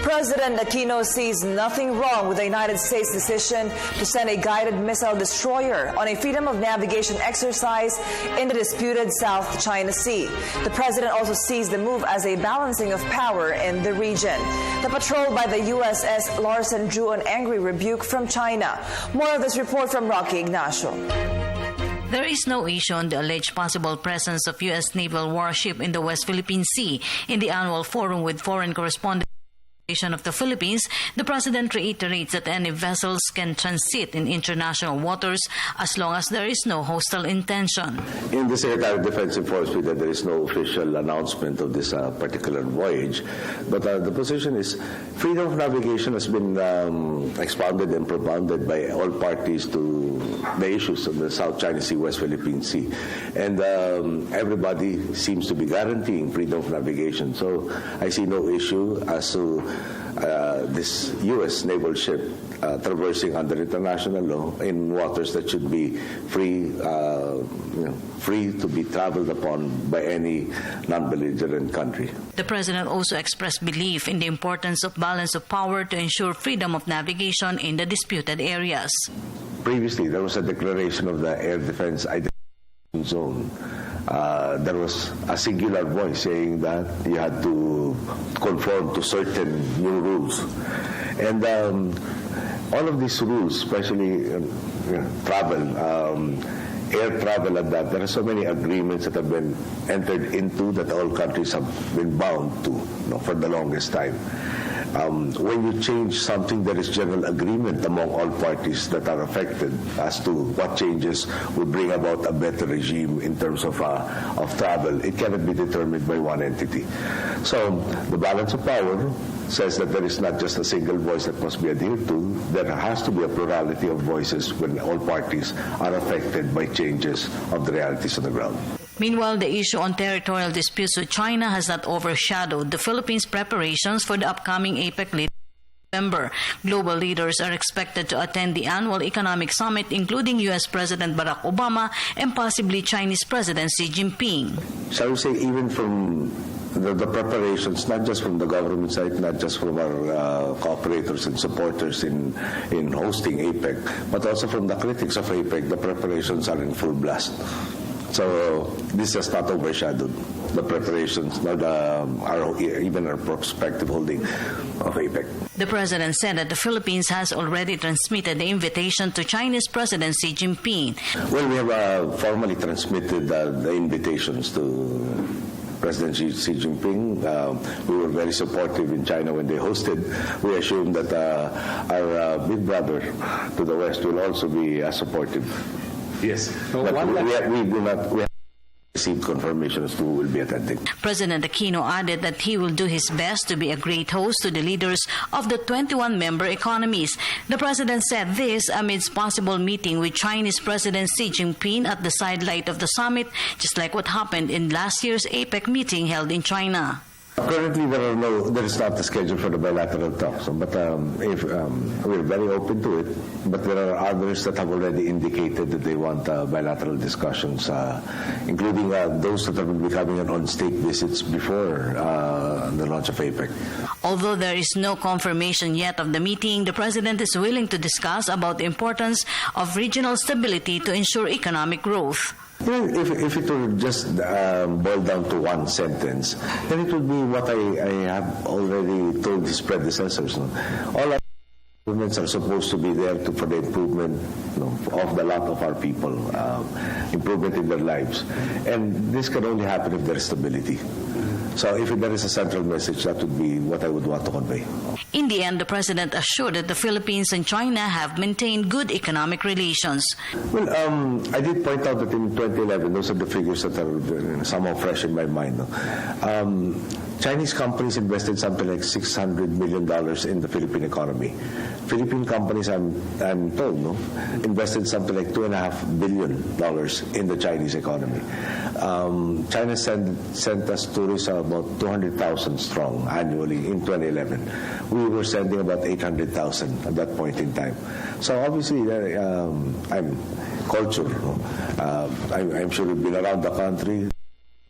President Aquino sees nothing wrong with the United States' decision to send a guided missile destroyer on a freedom of navigation exercise in the disputed South China Sea. The president also sees the move as a balancing of power in the region. The patrol by the USS Larsen drew an angry rebuke from China. More of this report from Rocky Ignacio. There is no issue on the alleged possible presence of U.S. naval warship in the West Philippine Sea. In the annual forum with foreign correspondents of the Philippines, the president reiterates that any vessels can transit in international waters as long as there is no hostile intention. In the Secretary of Defense informs me that there is no official announcement of this particular voyage, but the position is freedom of navigation has been expounded and propounded by all parties to the issues of the South China Sea, West Philippine Sea, and everybody seems to be guaranteeing freedom of navigation. So I see no issue as to this U.S. naval ship traversing under international law in waters that should be free to be traveled upon by any non-belligerent country. The president also expressed belief in the importance of balance of power to ensure freedom of navigation in the disputed areas. Previously, there was a declaration of the Air Defense Identification Zone. There was a singular voice saying that you had to conform to certain new rules. And all of these rules, especially travel, air travel and that, there are so many agreements that have been entered into that all countries have been bound to for the longest time. When you change something, there is general agreement among all parties that are affected as to what changes would bring about a better regime in terms of travel. It cannot be determined by one entity. So the balance of power says that there is not just a single voice that must be adhered to. There has to be a plurality of voices when all parties are affected by changes of the realities on the ground. Meanwhile, the issue on territorial disputes with China has not overshadowed the Philippines' preparations for the upcoming APEC later in November. Global leaders are expected to attend the annual economic summit, including U.S. President Barack Obama and possibly Chinese President Xi Jinping. Shall we say, even from the preparations, not just from the government side, not just from our cooperators and supporters in hosting APEC, but also from the critics of APEC, the preparations are in full blast. So this has not overshadowed the preparations, even our prospective holding of APEC. The president said that the Philippines has already transmitted the invitation to Chinese President Xi Jinping. Well, we have formally transmitted the invitations to President Xi Jinping. We were very supportive in China when they hosted. We assume that our big brother to the west will also be as supportive. Yes. So but we have received confirmation as to who will be attending. President Aquino added that he will do his best to be a great host to the leaders of the 21 member economies. The president said this amidst possible meeting with Chinese President Xi Jinping at the sidelight of the summit, just like what happened in last year's APEC meeting held in China. Currently, there is not a schedule for the bilateral talks, but we're very open to it. But there are others that have already indicated that they want bilateral discussions, including those that have been having on-state visits before the launch of APEC. Although there is no confirmation yet of the meeting, the president is willing to discuss about the importance of regional stability to ensure economic growth. If it were just boil down to one sentence, then it would be what I have already told his predecessors. All our governments are supposed to be there for the improvement of the lot of our people, improvement in their lives. And this can only happen if there is stability. So if there is a central message, that would be what I would want to convey. In the end, the president assured that the Philippines and China have maintained good economic relations. Well, I did point out that in 2011, those are the figures that are somehow fresh in my mind. Chinese companies invested something like $600 million in the Philippine economy. Philippine companies, I'm told, invested something like $2.5 billion in the Chinese economy. China sent us tourists about 200,000 strong annually in 2011. We were sending about 800,000 at that point in time. So obviously, I'm culture. I'm sure we've been around the country.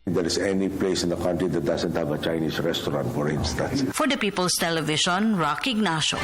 there is any place in the country that doesn't have a Chinese restaurant, for instance. For the People's Television, Rocky Ignacio.